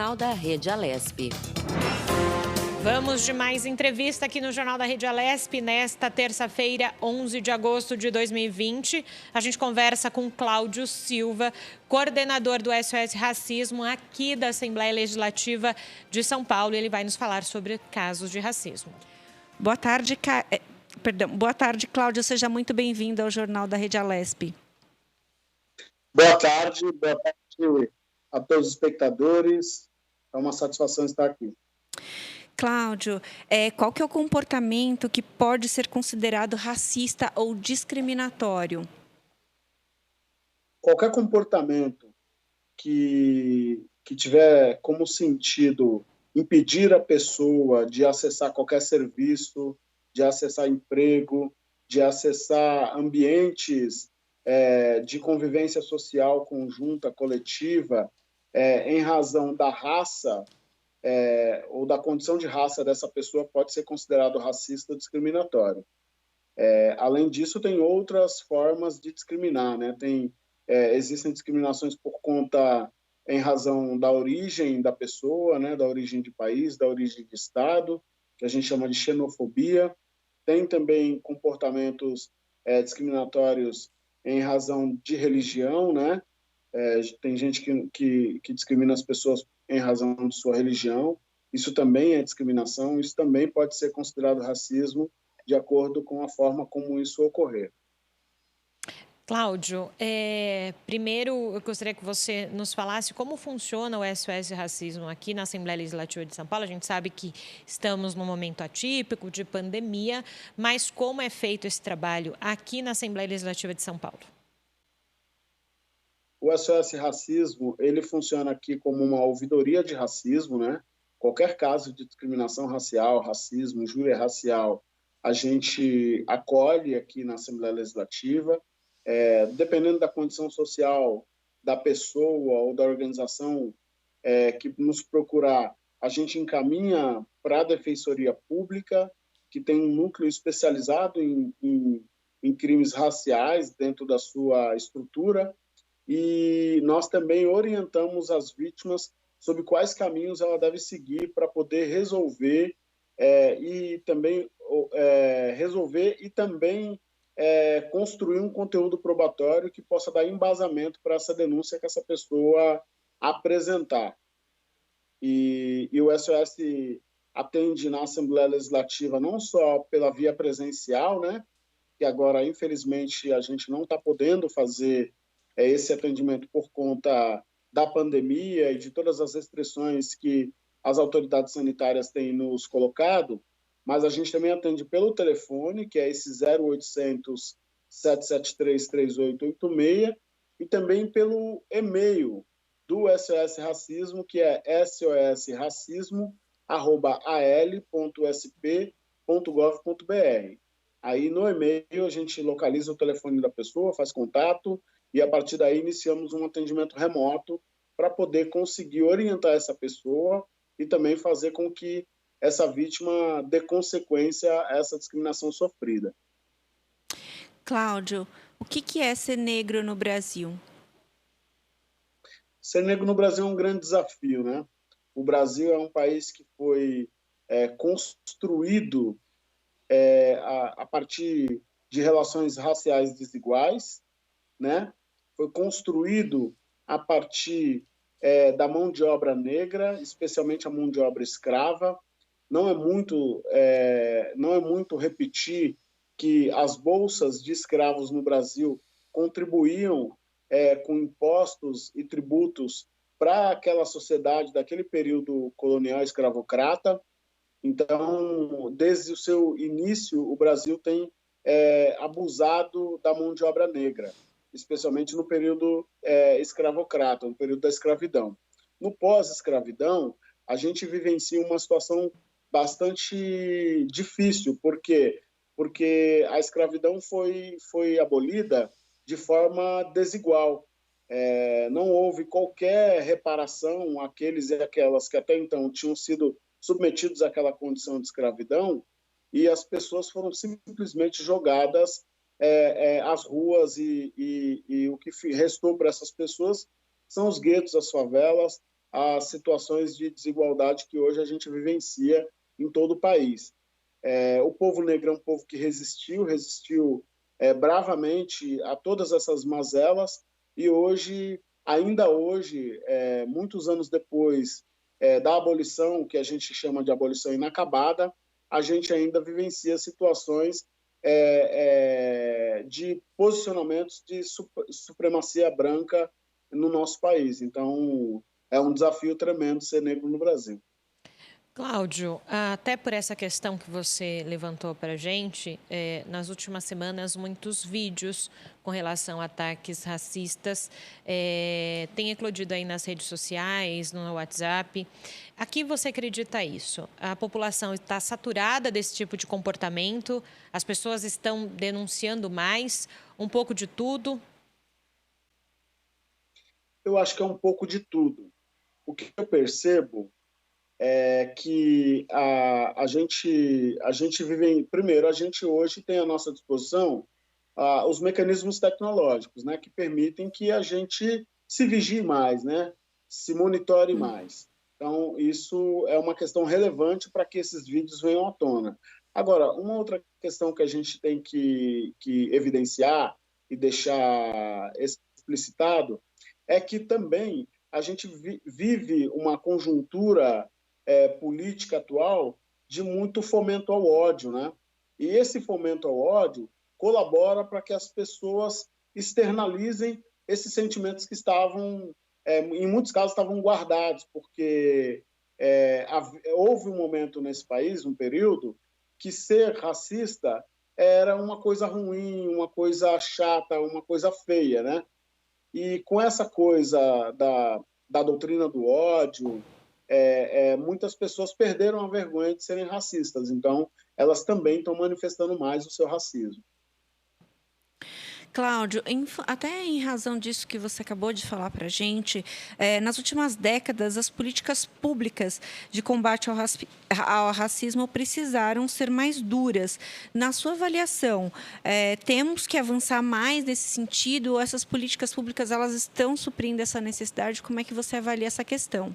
Da Rede Alesp. Vamos de mais entrevista aqui no Jornal da Rede Alesp. Nesta terça-feira, 11 de agosto de 2020, a gente conversa com Cláudio Silva, coordenador do SOS Racismo aqui da Assembleia Legislativa de São Paulo. Ele vai nos falar sobre casos de racismo. Boa tarde, Cláudio. Seja muito bem-vindo ao Jornal da Rede Alesp. Boa tarde a todos os espectadores. É uma satisfação estar aqui. Cláudio, qual que é o comportamento que pode ser considerado racista ou discriminatório? Qualquer comportamento que tiver como sentido impedir a pessoa de acessar qualquer serviço, de acessar emprego, de acessar ambientes de convivência social conjunta, coletiva, em razão da raça ou da condição de raça dessa pessoa, pode ser considerado racista ou discriminatório. Além disso, tem outras formas de discriminar, né? Existem discriminações por conta, em razão da origem da pessoa, né? Da origem de país, da origem de estado, que a gente chama de xenofobia. Tem também comportamentos discriminatórios em razão de religião, né? Tem gente que discrimina as pessoas em razão de sua religião. Isso também é discriminação, isso também pode ser considerado racismo, de acordo com a forma como isso ocorrer. Cláudio, primeiro eu gostaria que você nos falasse como funciona o SOS Racismo aqui na Assembleia Legislativa de São Paulo. A gente sabe que estamos num momento atípico de pandemia, mas como é feito esse trabalho aqui na Assembleia Legislativa de São Paulo? O SOS Racismo, ele funciona aqui como uma ouvidoria de racismo, né? Qualquer caso de discriminação racial, racismo, injúria racial, a gente acolhe aqui na Assembleia Legislativa. Dependendo da condição social da pessoa ou da organização que nos procurar, a gente encaminha para a Defensoria Pública, que tem um núcleo especializado em crimes raciais dentro da sua estrutura, e nós também orientamos as vítimas sobre quais caminhos ela deve seguir para poder resolver e também construir um conteúdo probatório que possa dar embasamento para essa denúncia que essa pessoa apresentar. E o SOS atende na Assembleia Legislativa não só pela via presencial, né, que agora, infelizmente, a gente não está podendo fazer esse atendimento por conta da pandemia e de todas as restrições que as autoridades sanitárias têm nos colocado, mas a gente também atende pelo telefone, que é esse 0800 773 3886, e também pelo e-mail do SOS Racismo, que é sosracismo@al.sp.gov.br. Aí no e-mail a gente localiza o telefone da pessoa, faz contato, e a partir daí iniciamos um atendimento remoto para poder conseguir orientar essa pessoa e também fazer com que essa vítima dê consequência a essa discriminação sofrida. Cláudio, o que é ser negro no Brasil? Ser negro no Brasil é um grande desafio, né? O Brasil é um país que foi construído a partir de relações raciais desiguais, né? Foi construído a partir da mão de obra negra, especialmente a mão de obra escrava. Não é muito repetir que as bolsas de escravos no Brasil contribuíam com impostos e tributos para aquela sociedade daquele período colonial escravocrata. Então, desde o seu início, o Brasil tem abusado da mão de obra negra, especialmente no período escravocrata, no período da escravidão. No pós-escravidão, a gente vivencia uma situação bastante difícil. Por quê? Porque a escravidão foi abolida de forma desigual. Não houve qualquer reparação àqueles e aquelas que até então tinham sido submetidos àquela condição de escravidão, e as pessoas foram simplesmente jogadas às ruas, e o que restou para essas pessoas são os guetos, as favelas, as situações de desigualdade que hoje a gente vivencia em todo o país. O povo negro é um povo que resistiu bravamente a todas essas mazelas, e hoje, ainda hoje, muitos anos depois da abolição, que a gente chama de abolição inacabada, a gente ainda vivencia situações de posicionamentos de supremacia branca no nosso país. Então, é um desafio tremendo ser negro no Brasil. Cláudio, até por essa questão que você levantou para a gente, nas últimas semanas, muitos vídeos com relação a ataques racistas têm eclodido aí nas redes sociais, no WhatsApp. A que você acredita isso? A população está saturada desse tipo de comportamento? As pessoas estão denunciando mais? Um pouco de tudo? Eu acho que é um pouco de tudo. O que eu percebo é que a gente vive... Primeiro, a gente hoje tem à nossa disposição os mecanismos tecnológicos, né, que permitem que a gente se vigie mais, né, se monitore mais. Então, isso é uma questão relevante para que esses vídeos venham à tona. Agora, uma outra questão que a gente tem que evidenciar e deixar explicitado é que também a gente vive uma conjuntura política atual de muito fomento ao ódio, né? E esse fomento ao ódio colabora para que as pessoas externalizem esses sentimentos que estavam, em muitos casos, estavam guardados, porque houve um momento nesse país, um período, que ser racista era uma coisa ruim, uma coisa chata, uma coisa feia, né? E com essa coisa da doutrina do ódio, muitas pessoas perderam a vergonha de serem racistas. Então, elas também estão manifestando mais o seu racismo. Cláudio, até em razão disso que você acabou de falar para a gente, nas últimas décadas, as políticas públicas de combate ao racismo precisaram ser mais duras. Na sua avaliação, temos que avançar mais nesse sentido? Ou essas políticas públicas elas estão suprindo essa necessidade? Como é que você avalia essa questão?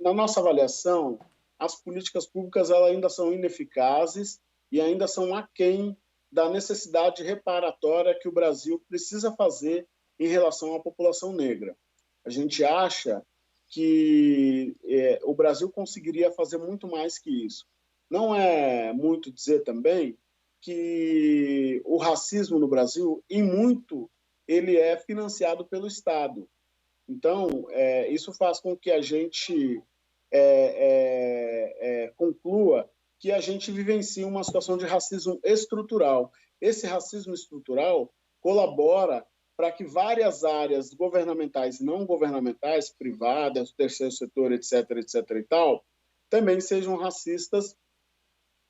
Na nossa avaliação, as políticas públicas elas ainda são ineficazes e ainda são aquém da necessidade reparatória que o Brasil precisa fazer em relação à população negra. A gente acha que o Brasil conseguiria fazer muito mais que isso. Não é muito dizer também que o racismo no Brasil, em muito, ele é financiado pelo Estado. Então, isso faz com que a gente conclua que a gente vivencia uma situação de racismo estrutural. Esse racismo estrutural colabora para que várias áreas governamentais e não governamentais, privadas, terceiro setor, etc., etc. e tal, também sejam racistas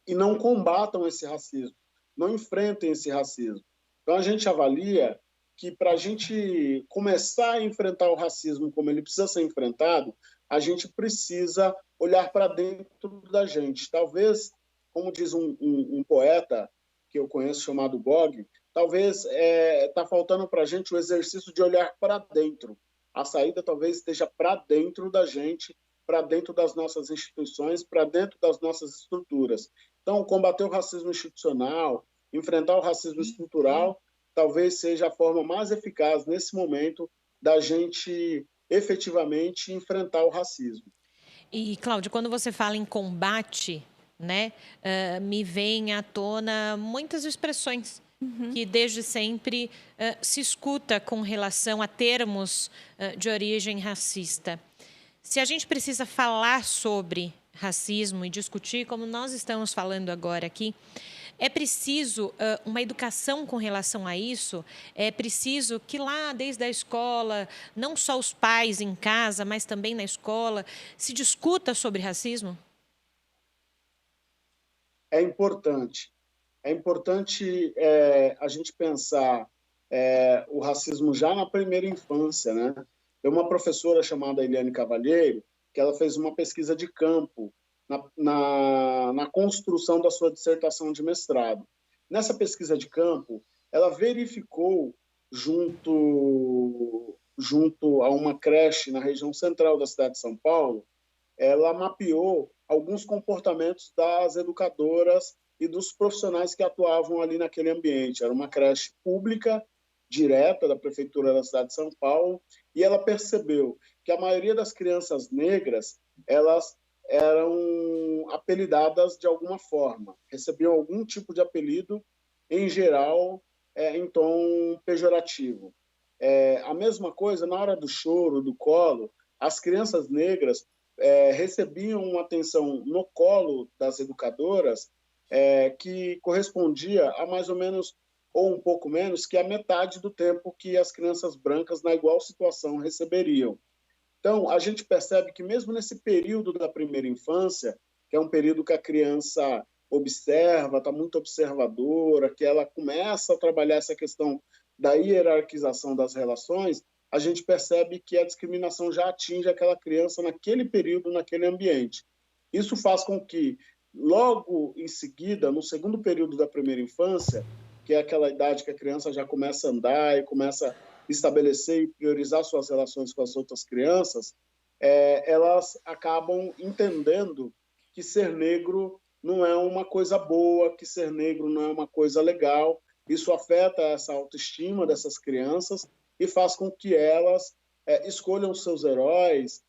e não combatam esse racismo, não enfrentem esse racismo. Então, a gente avalia que para a gente começar a enfrentar o racismo como ele precisa ser enfrentado, a gente precisa olhar para dentro da gente. Talvez, como diz um poeta que eu conheço chamado Gog, talvez está faltando para a gente o exercício de olhar para dentro. A saída talvez esteja para dentro da gente, para dentro das nossas instituições, para dentro das nossas estruturas. Então, combater o racismo institucional, enfrentar o racismo estrutural, talvez seja a forma mais eficaz nesse momento da gente efetivamente enfrentar o racismo. E, Cláudio, quando você fala em combate, né, me vem à tona muitas expressões que desde sempre se escuta com relação a termos de origem racista. Se a gente precisa falar sobre racismo e discutir, como nós estamos falando agora aqui, é preciso uma educação com relação a isso? É preciso que lá, desde a escola, não só os pais em casa, mas também na escola, se discuta sobre racismo? É importante. É importante a gente pensar o racismo já na primeira infância, né? Tem uma professora chamada Eliane Cavalheiro, que ela fez uma pesquisa de campo na construção da sua dissertação de mestrado. Nessa pesquisa de campo, ela verificou junto junto a uma creche na região central da cidade de São Paulo, ela mapeou alguns comportamentos das educadoras e dos profissionais que atuavam ali naquele ambiente. Era uma creche pública, direta da prefeitura da cidade de São Paulo, e ela percebeu que a maioria das crianças negras, elas eram apelidadas de alguma forma, recebiam algum tipo de apelido, em geral, em tom pejorativo. A mesma coisa, na hora do choro, do colo, as crianças negras recebiam uma atenção no colo das educadoras que correspondia a mais ou menos, ou um pouco menos, que a metade do tempo que as crianças brancas, na igual situação, receberiam. Então, a gente percebe que mesmo nesse período da primeira infância, que é um período que a criança observa, está muito observadora, que ela começa a trabalhar essa questão da hierarquização das relações, a gente percebe que a discriminação já atinge aquela criança naquele período, naquele ambiente. Isso faz com que, logo em seguida, no segundo período da primeira infância, que é aquela idade que a criança já começa a andar e começa a estabelecer e priorizar suas relações com as outras crianças, elas acabam entendendo que ser negro não é uma coisa boa, que ser negro não é uma coisa legal. Isso afeta essa autoestima dessas crianças e faz com que elas escolham seus heróis,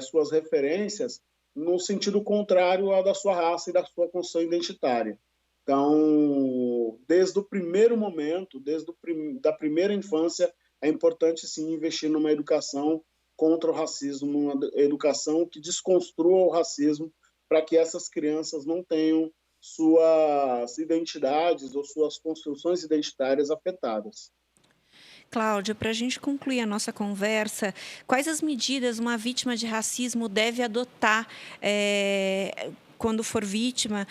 suas referências, no sentido contrário à da sua raça e da sua construção identitária. Então, desde o primeiro momento, da primeira infância, é importante, sim, investir numa educação contra o racismo, uma educação que desconstrua o racismo, para que essas crianças não tenham suas identidades ou suas construções identitárias afetadas. Cláudia, para a gente concluir a nossa conversa, quais as medidas uma vítima de racismo deve adotar quando for vítima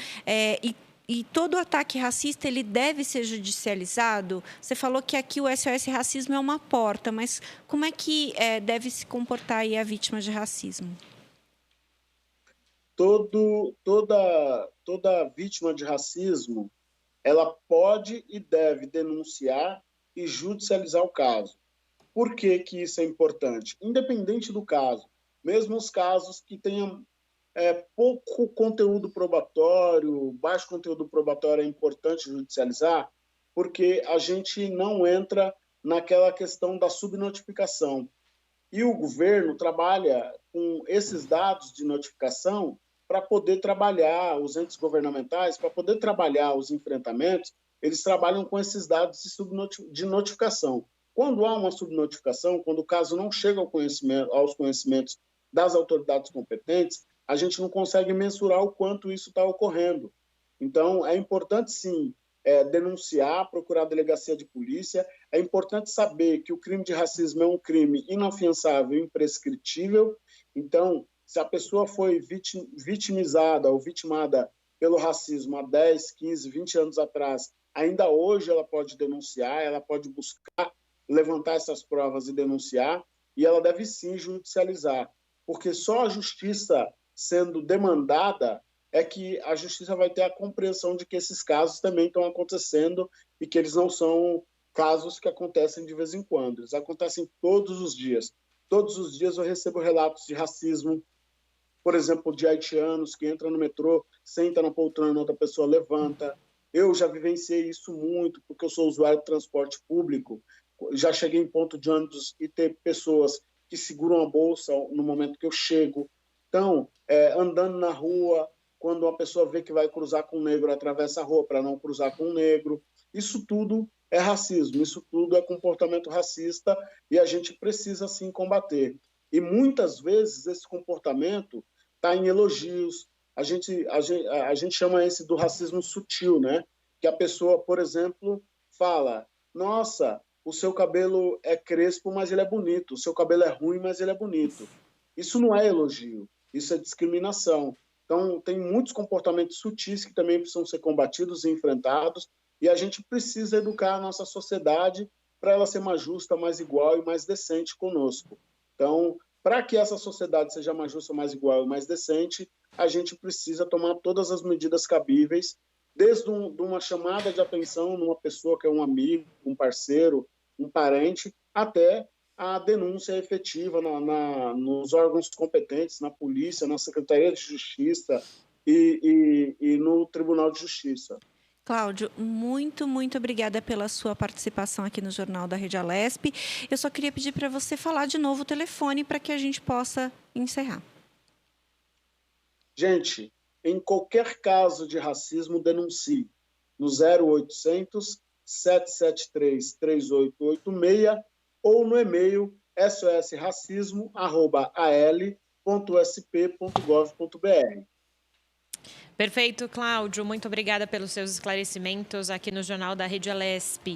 e todo ataque racista ele deve ser judicializado? Você falou que aqui o SOS Racismo é uma porta, mas como é que deve se comportar aí a vítima de racismo? Toda vítima de racismo, ela pode e deve denunciar e judicializar o caso. Por que que isso é importante? Independente do caso, mesmo os casos que tenham pouco conteúdo probatório, baixo conteúdo probatório, é importante judicializar, porque a gente não entra naquela questão da subnotificação. E o governo trabalha com esses dados de notificação para poder trabalhar, os entes governamentais, para poder trabalhar os enfrentamentos, eles trabalham com esses dados de notificação. Quando há uma subnotificação, quando o caso não chega aos conhecimentos das autoridades competentes, a gente não consegue mensurar o quanto isso está ocorrendo. Então, é importante, sim, denunciar, procurar a delegacia de polícia. É importante saber que o crime de racismo é um crime inafiançável e imprescritível. Então, se a pessoa foi vitimizada ou vitimada pelo racismo há 10, 15, 20 anos atrás, ainda hoje ela pode denunciar, ela pode buscar levantar essas provas e denunciar, e ela deve sim judicializar, porque só a justiça sendo demandada é que a justiça vai ter a compreensão de que esses casos também estão acontecendo e que eles não são casos que acontecem de vez em quando, eles acontecem todos os dias. Todos os dias eu recebo relatos de racismo, por exemplo, de haitianos que entram no metrô, senta na poltrona, outra pessoa levanta. Eu já vivenciei isso muito, porque eu sou usuário de transporte público. Já cheguei em ponto de ônibus e ter pessoas que seguram a bolsa no momento que eu chego. Então, andando na rua, quando uma pessoa vê que vai cruzar com um negro, atravessa a rua para não cruzar com um negro. Isso tudo é racismo, isso tudo é comportamento racista e a gente precisa, sim, combater. E muitas vezes esse comportamento está em elogios. A gente chama esse do racismo sutil, né? Que a pessoa, por exemplo, fala: nossa, o seu cabelo é crespo, mas ele é bonito. O seu cabelo é ruim, mas ele é bonito. Isso não é elogio, isso é discriminação. Então, tem muitos comportamentos sutis que também precisam ser combatidos e enfrentados, e a gente precisa educar a nossa sociedade para ela ser mais justa, mais igual e mais decente conosco. Então, para que essa sociedade seja mais justa, mais igual e mais decente, a gente precisa tomar todas as medidas cabíveis, desde uma chamada de atenção numa pessoa que é um amigo, um parceiro, um parente, até a denúncia efetiva nos órgãos competentes, na polícia, na Secretaria de Justiça e no Tribunal de Justiça. Cláudio, muito, muito obrigada pela sua participação aqui no Jornal da Rede Alesp. Eu só queria pedir para você falar de novo o telefone para que a gente possa encerrar. Gente, em qualquer caso de racismo, denuncie no 0800 773 3886 ou no e-mail sosracismo@al.sp.gov.br. Perfeito, Cláudio. Muito obrigada pelos seus esclarecimentos aqui no Jornal da Rede Alesp.